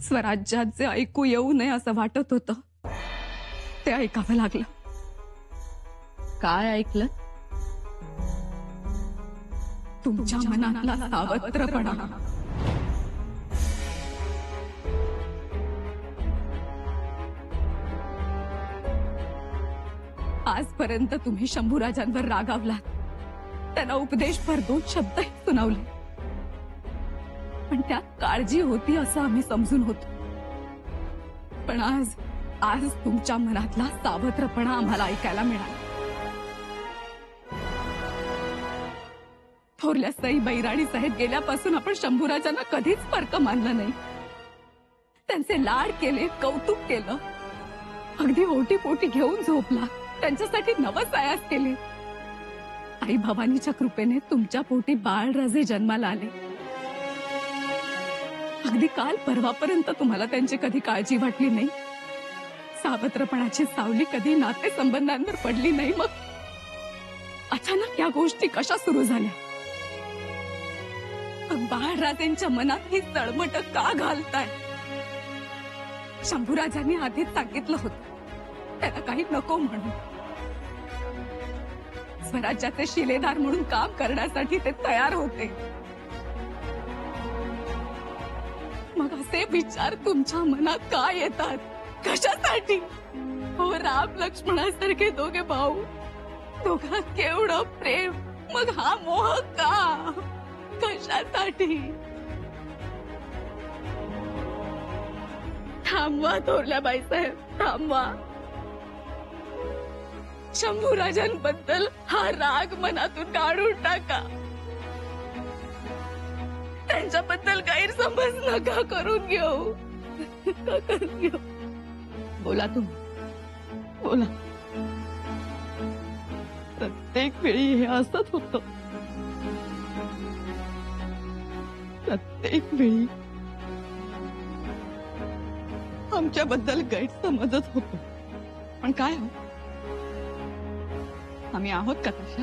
स्वराज्यात जे ऐकू येऊ नये असं वाटत होतं ते ऐकावं लागलं. काय ऐकलं? तुमच्या मनातला सावत्रपणा. आजपर्यंत तुम्ही शंभूराजांवर रागावलात, त्यांना उपदेशभर 2 शब्दही सुनावले, पण त्यात काळजी होती असं आम्ही समजून होतो. पण आज आज तुमच्या मनातला सावत्रपणा आम्हाला ऐकायला मिळाला. थोरल्या सई बैराणी साहेब गेल्यापासून आपण शंभूराजांना कधीच फरक मानलं नाही. त्यांचे लाड केले, कौतुक केलं, अगदी ओटीपोटी घेऊन झोपला, त्यांच्यासाठी नवस आयास केले. आई भवानीच्या कृपेने तुमच्या पोटी बाळराजे जन्माला आले. अगदी काल परवापर्यंत तुम्हाला त्यांची कधी काळजी वाटली नाही. सावत्रपणाची सावली कधी नातेसंबंधांवर पडली नाही. मग अचानक या गोष्टी कशा सुरू झाल्या? बाळराजेंच्या मनात ही तळमट का घालताय? शंभूराजांनी आधीच सांगितलं होतं त्याला काही नको म्हणून. स्वराज्याचे शिलेदार म्हणून काम करण्यासाठी ते तयार होते. मग असे विचार तुमच्या मनात का येतात? कशासाठी? हो, राम लक्ष्मणासारखे दोघे भाऊ, दोघांत केवढं प्रेम, मग हा मोह का? कशासाठी? थांबवा थोरल्या बाईसाहेब, थांबवा. शंभूराजांबद्दल हा राग मनातून काढून टाका. त्यांच्याबद्दल गैरसमज नका करून घेऊ. नका करून घेऊ. बोला तुम्ही, बोला. प्रत्येक वेळी हे असंच होतं. प्रत्येक वेळी आमच्याबद्दल गैरसमजच होतो. पण काय हो, आम्ही आहोत का तशा?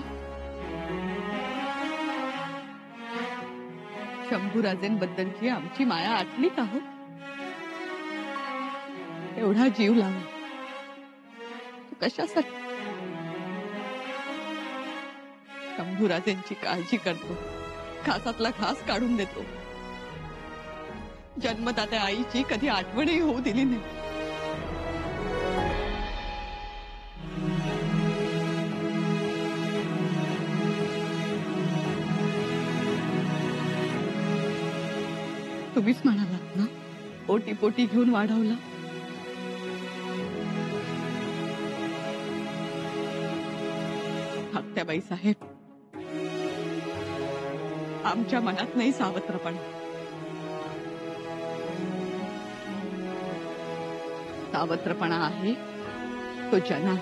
शंभूराजेंबद्दलची आमची माया आटली का हो? एवढा जीव लावून कशासाठी? शंभूराजेंची काळजी करतो, घासातला घास काढून देतो. जन्मदात्या आईची कधी आठवणही होऊ दिली नाही. तुम्हीच म्हणालात ना, पोटी पोटी घेऊन वाढवलं. हत्याबाई साहेब, आमच्या मनात नाही सावत्रपणा. सावत्रपणा आहे तो जना.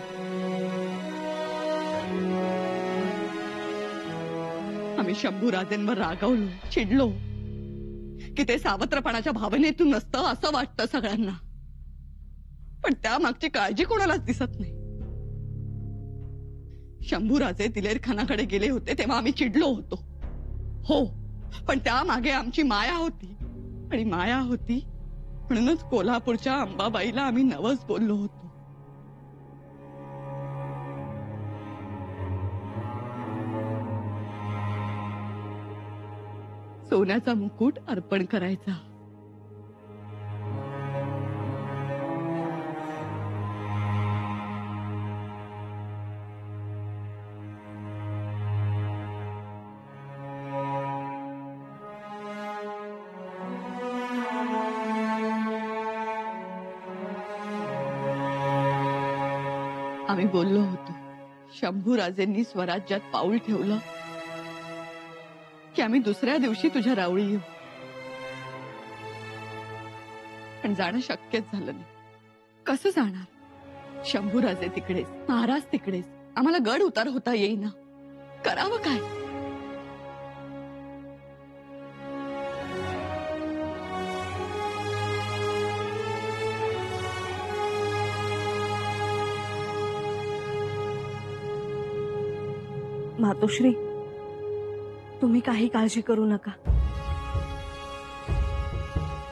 आम्ही शंभूराजेंवर रागावलो, चिडलो की ते सावत्रपणाच्या भावनेतून नसतं असं वाटतं सगळ्यांना. पण त्यामागची काळजी कोणालाच दिसत नाही. शंभूराजे दिलेरखानाकडे गेले होते तेव्हा आम्ही चिडलो होतो, हो, पण त्यामागे आमची माया होती. आणि माया होती म्हणूनच कोल्हापूरच्या अंबाबाईला आम्ही नवस बोललो होतो. सोन्याचा मुकुट अर्पण करायचा. आम्ही बोललो होतो, शंभूराजेंनी स्वराज्यात पाऊल ठेवलं की आम्ही दुसऱ्या दिवशी तुझ्या रावळी येऊ. पण जाणं शक्यच झालं नाही. कसं जाणार? शंभूराजे तिकडेच, महाराज तिकडेच, आम्हाला गड उतार होता येईना. करावं काय? मातोश्री, तुम्ही काही काळजी करू नका.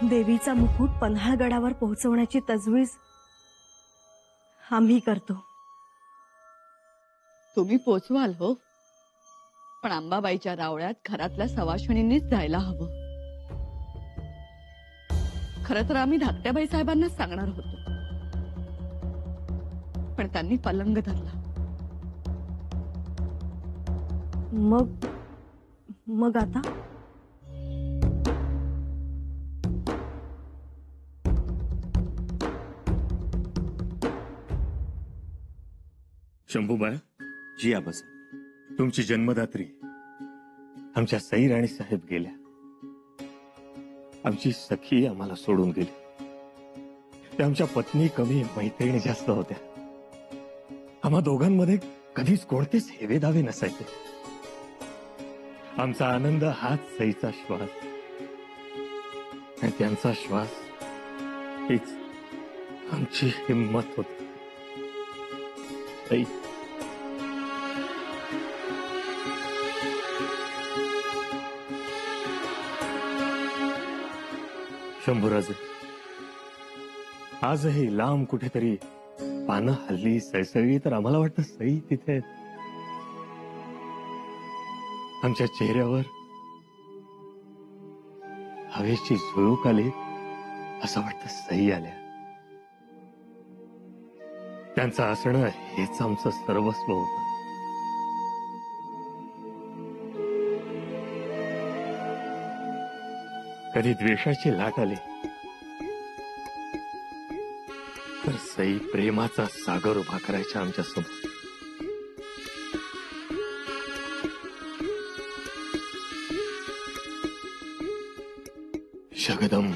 देवीचा मुकुट पन्हाळगडावर पोहोचवण्याची तजवीज आम्ही करतो. तुम्ही पोचवाल हो, पण अंबाबाईच्या रावळ्यात घरातल्या सवाशिणींनीच जायला हवं. खरं तर आम्ही धाकट्याबाई साहेबांनाच सांगणार होतो, पण त्यांनी पलंग धरला. मग आता शंभूबाई, जी आबासाहेब. तुमची जन्मदात्री आमच्या सई राणी साहेब गेल्या. आमची सखी आम्हाला सोडून गेली. त्या आमच्या पत्नी कमी, मैत्रिणी जास्त होत्या. आम्हा दोघांमध्ये कधीच कोणतेच हेवे दावे नसायचे. आमचा आनंद हाच सईचा श्वास आणि त्यांचा श्वास हीच आमची हिंमत होती. सई, शंभूराजे, आजही लांब कुठेतरी पानं हल्ली सळसळली तर आम्हाला वाटतं सई तिथे आहेत. आमच्या चेहऱ्यावर हवेची झुळूक आली असं वाटतं सई आल्या. त्यांचं असणं हेच आमचं सर्वस्व होतं. कधी द्वेषाची लाट आली तर सई प्रेमाचा सागर उभा करायच्या आमच्या समोर. जगदम,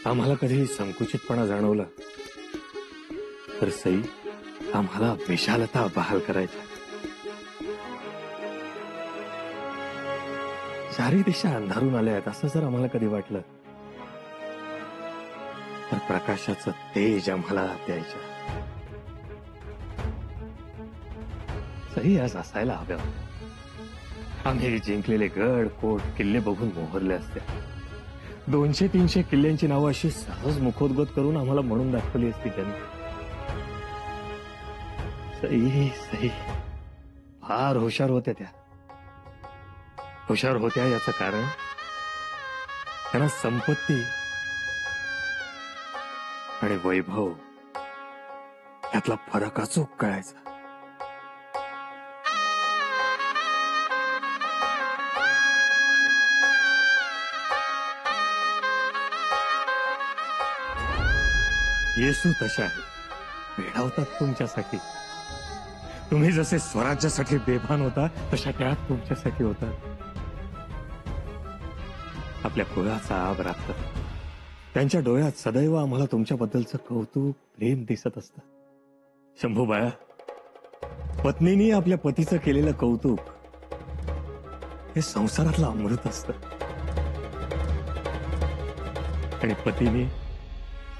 आम्हाला कधी संकुचितपणा जाणवला तर सई आम्हाला विशालता बहाल करायच्या. चारी दिशा अंधारून आल्या आहेत असं जर आम्हाला कधी वाटलं तर प्रकाशाचं तेज आम्हाला द्यायच्या. सई आज असायला हव्या. आम्ही जिंकलेले गड कोट किल्ले बघून मोहरले असते. 200-300 किल्ल्यांची नावं अशी सहज मुखोद्गत करून आम्हाला म्हणून दाखवली असती त्यांनी. सई सई फार हुशार होत्या त्या. हुशार होत्या याचं कारण त्यांना संपत्ती आणि वैभव यातला फरक अचूक कळायचा. येसू तशा आहे, वेडावतात तुमच्यासाठी. तुम्ही जसे स्वराज्यासाठी बेभान होता तशा त्या तुमच्यासाठी होता. आपल्या कुळाचा आब राखतात. त्यांच्या डोळ्यात सदैव आम्हाला तुमच्याबद्दलचं कौतुक प्रेम दिसत असतं. शंभूबाया, पत्नीने आपल्या पतीचं केलेलं कौतुक हे संसारातलं अमृत असतं आणि पतीने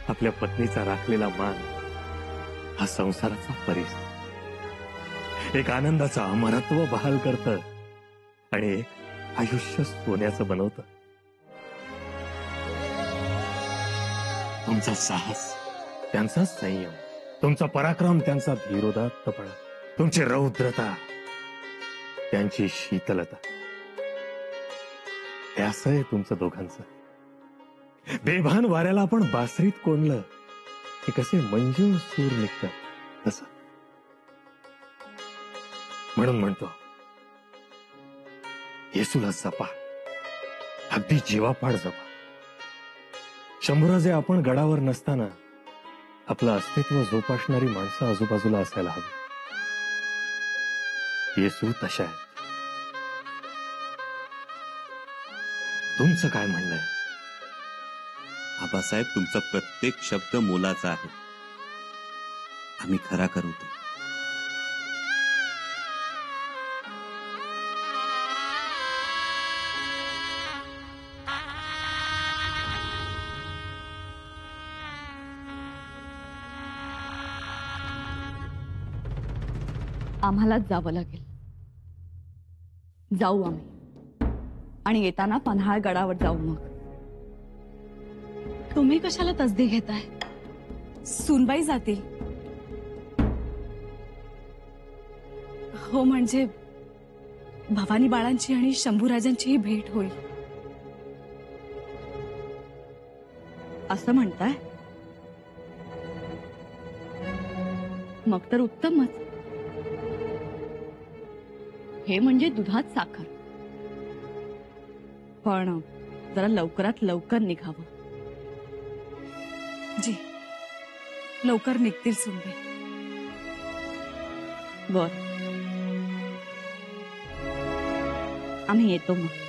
आपल्या पत्नीचा राखलेला मान हा संसाराचा परीस, एक आनंदाचं अमरत्व बहाल करतं आणि एक आयुष्य सोन्याचं बनवतं. तुमचा साहस त्यांचा संयम, तुमचा पराक्रम त्यांचा धीरोदात्तपणा, तुमची रौद्रता त्यांची शीतलता, हे असं आहे तुमचं दोघांचं. बेभान वाऱ्याला आपण बासरीत कोंडलं की कसे मंजूळ सूर निघतात तसं. म्हणून म्हणतो, येसूला जपा, अगदी जीवापाड जपा. शंभूराजे, आपण गडावर नसताना आपलं अस्तित्व जोपासणारी माणसं आजूबाजूला असायला हवी. येसू तशा आहेत. तुमचं काय म्हणणं आहे? आबासाहेब, तुमचा प्रत्येक शब्द मोलाचा आहे. आम्ही खरा करू तो. आम्हालाच जावं लागेल. जाऊ आम्ही आणि येताना पन्हाळगडावर जाऊ. मग तुम्ही कशाला तसदी घेताय? सुनबाई जातील. हो म्हणजे भवानी बाळांची आणि शंभूराजांचीही भेट होईल. असं म्हणताय? मग तर उत्तमच. हे म्हणजे दुधात साखर. पण जरा लवकरात लवकर निघावं. जी लवकर निघतील सुनबाई. बर, आम्ही येतो मग.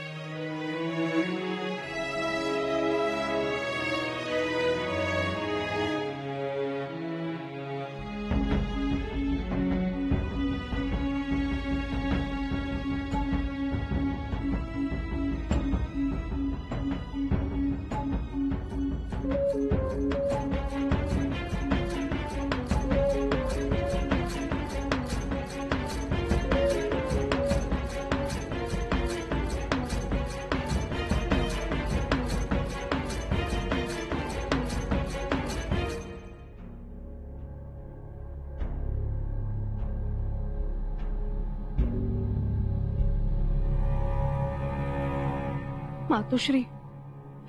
मातोश्री,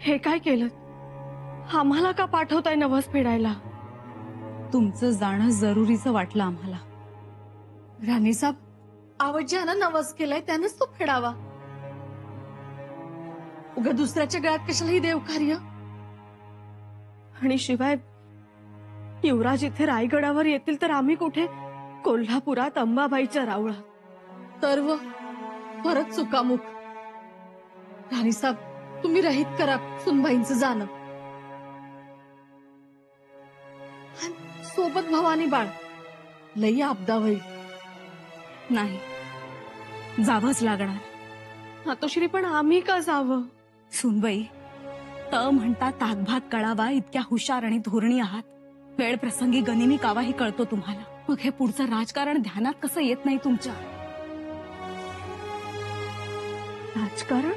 हे काय केलं? आम्हाला का पाठवताय नवस फेडायला? तुमचं जाणं जरुरीचं वाटलं आम्हाला. राणीसाहेब, आवडज्यानं नवस केलाय त्यानंच तो फेडावा. उगा दुसऱ्याच्या गळ्यात कशालाही देवकार्य. आणि शिवाय युवराज इथे रायगडावर येतील तर आम्ही कुठे कोल्हापुरात अंबाबाईच्या रावळात. सर्व परत चुकामुक. राणीसाहेब, तुम्ही रहित करा सुनबाईंचं जाणं. आणि सोबत भवानी बाळ. लई आपदा होईल. नाही, जावंच लागणार. मातोश्री, पण आम्ही का जावं? सुनबाई, त म्हणता ताकभात कळावा इतक्या हुशार आणि धोरणी आहात. वेळ प्रसंगी गनिमी कावाही कळतो तुम्हाला. मग हे पुढचं राजकारण ध्यानात कसं येत नाही तुमच्या? राजकारण?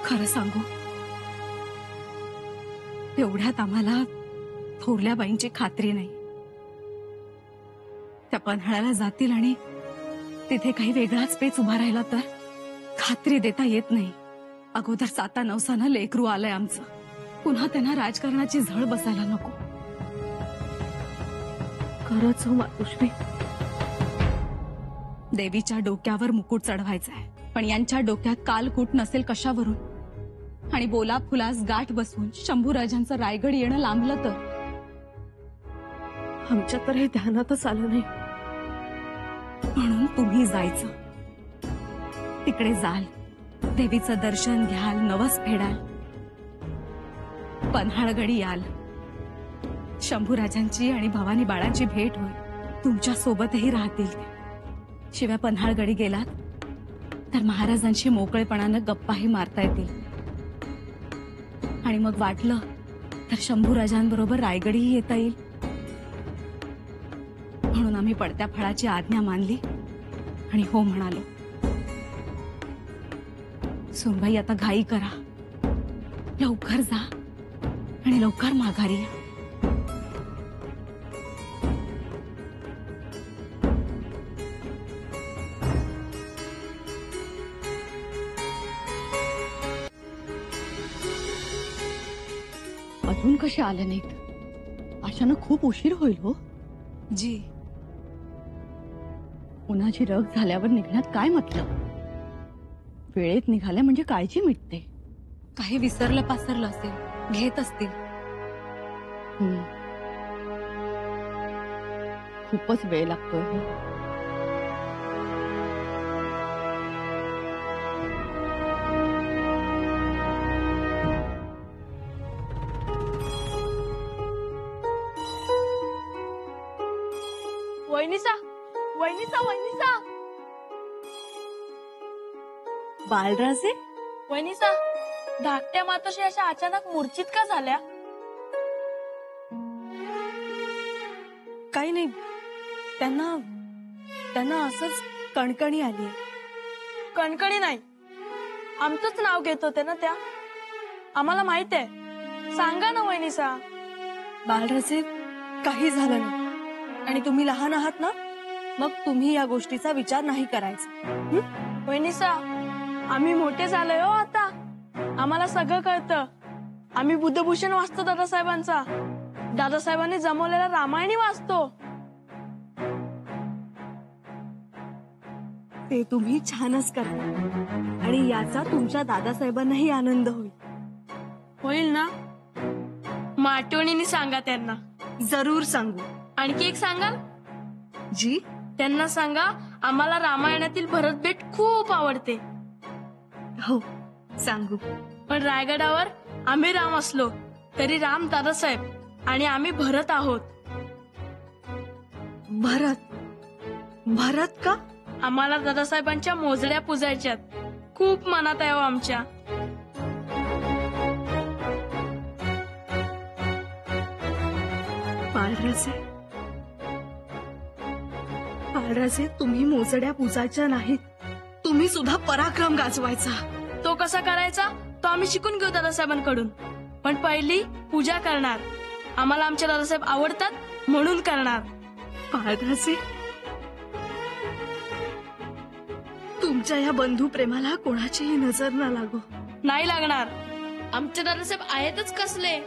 खरं सांगू, एवढ्यात आम्हाला थोरल्या बाईंची खात्री नाही. त्या पन्हाळ्याला जातील आणि तिथे काही वेगळाच पेच उभा राहिला तर खात्री देता येत नाही. अगोदर 7-9 लेकरू आलंय आमचं. पुन्हा त्यांना राजकारणाची झळ बसायला नको. खरंच हो मातोश्री. देवीच्या डोक्यावर मुकुट चढवायचा आहे, पण यांच्या डोक्यात कालकूट नसेल कशावरून. आणि बोला फुलास गाठ बसून शंभूराजांचं रायगड येणं लांबलं तर आमच्या तर हे ध्यानातच आलं नाही. म्हणून तुम्ही जायचं. तिकडे जाल, देवीचं दर्शन घ्याल, नवस फेडाल, पन्हाळगडी याल. शंभूराजांची आणि भवानी बाळांची भेट होईल. तुमच्या सोबतही राहतील ते. शिवाय पन्हाळगडी गेलात तर महाराजांशी मोकळेपणानं गप्पाही मारता येतील. आणि मग वाटलं तर शंभूराजांबरोबर रायगडीही येता येईल. म्हणून आम्ही पडत्या फळाची आज्ञा मानली आणि हो म्हणालो. सुनबाई, आता घाई करा. लवकर जा आणि लवकर माघारी या. अजून कसे आले नाहीत? अशानं खूप उशीर होईल हो. जी, उन्हाची रग झाल्यावर निघण्यात काय मतलब? वेळेत निघाल्या म्हणजे काळजी मिटते. काही विसरलं पासरलं असेल, घेत असतील. खूपच वेळ लागतोय हो. वहिनीसा, वहिनीसा, वहिनीसा. बालराजे, वहिनीसा, धाकट्या मातोश्री अशा अचानक मूर्छित का झाल्या? काही नाही, त्यांना त्यांना असंच कणकणी आली. कणकणी नाही, आमचंच नाव घेत होते ना त्या. आम्हाला माहित आहे. सांगा ना वहिनीसा. बाळराजे, काही झालं नाही. आणि तुम्ही लहान आहात ना, मग तुम्ही या गोष्टीचा विचार नाही करायचा. वहिनीसा, आम्ही मोठे झालोय हो आता. आम्हाला सगळं कळतं. आम्ही बुद्धभूषण वाचतो दादासाहेबांचा. दादासाहेबांनी जमवलेला रामायणी वाचतो. ते तुम्ही छानच करता आणि याचा तुमच्या दादासाहेबांनाही आनंद होईल. होईल ना? मग आठवणीने सांगा त्यांना. जरूर सांगू. आणखी एक सांगाल? जी, त्यांना सांगा आम्हाला रामायणातील भरतभेट खूप आवडते. हो सांगू. पण रायगडावर आम्ही राम असलो तरी राम दादासाहेब आणि आम्ही भरत आहोत. भरत? भरत का? आम्हाला दादासाहेबांच्या मोजड्या पुजायच्यात. खूप मनात आहे हो आमच्या. बाळराजे, बाळराजे, तुम्ही मोजड्या पुजायच्या नाहीत. तुम्ही सुद्धा पराक्रम गाजवायचा. तो कसा करायचा तो आम्ही शिकून घेऊ दादासाहेबांकडून. पण पहिली पूजा करणार. आम्हाला आमचे दादासाहेब आवडतात म्हणून करणार. बाळराजे, तुमच्या या बंधू प्रेमाला कोणाचीही नजर न लागो. नाही लागणार. आमचे दादासाहेब आहेतच कसले.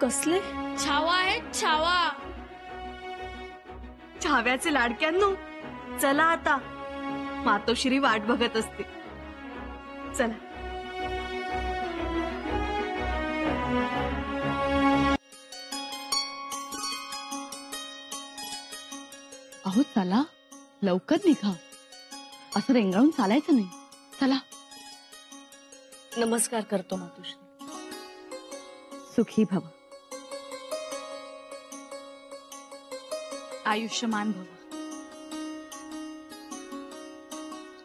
कसले? छावा आहेत छावा. छाव्याचे लाडक्यांनो, चला आता. मातोश्री वाट बघत असते. चला. अहो चला, लवकर निघा. असं रेंगाळून चालायचं नाही. चला. नमस्कार करतो मातोश्री. सुखी भव. आयुष्यमान भव.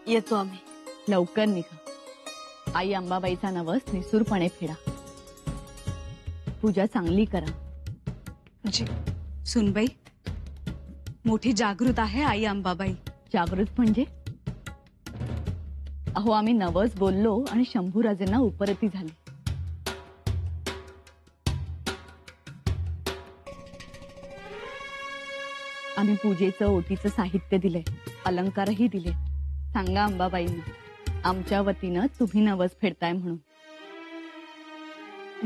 येतो आम्ही. लवकर निघा. आई अंबाबाईचा नवस निसूरपणे फेडा. पूजा चांगली करा. जी. सुनबाई, मोठी जागृत आहे आई अंबाबाई. जागृत म्हणजे? अहो आम्ही नवस बोललो आणि शंभूराजेंना उपरती झाली. आम्ही पूजेचं ओटीचं साहित्य दिले, अलंकारही दिले. सांगा अंबाबाईंना आमच्या वतीनं तुम्ही नवस फेडताय म्हणून.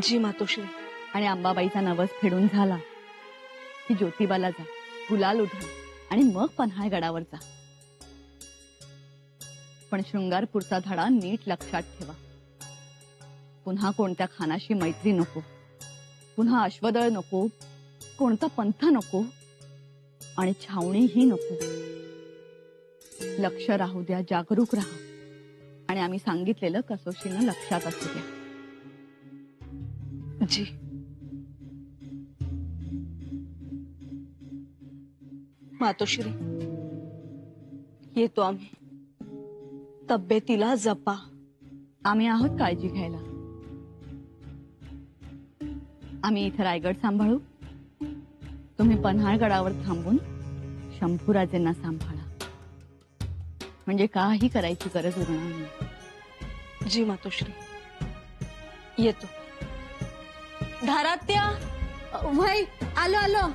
जी मातोश्री. आणि अंबाबाईचा नवस फेडून झाला की ज्योतिबाला जा, गुलाल उधळा आणि मग पन्हाळगडावर जा. पण शृंगारपूरचा धडा नीट लक्षात ठेवा. पुन्हा कोणत्या खानाशी मैत्री नको, पुन्हा अश्वदळ नको, कोणता पंथ नको आणि छावणीही नको. लक्ष राहू द्या, जागरूक राहा आणि आम्ही सांगितलेलं कसोशीनं लक्षात असू द्या. जी. मातोश्री, येतो आम्ही. तब्येतीला जपा. आम्ही आहोत काळजी घ्यायला. आम्ही इथं रायगड सांभाळू. तुम्ही पन्हाळगडावर थांबून शंभूराजेंना सांभाळा. म्हणजे काही करायची गरज उरणार नाही. जी मातोश्री. येतो. धारात्या. वय आलो आलो.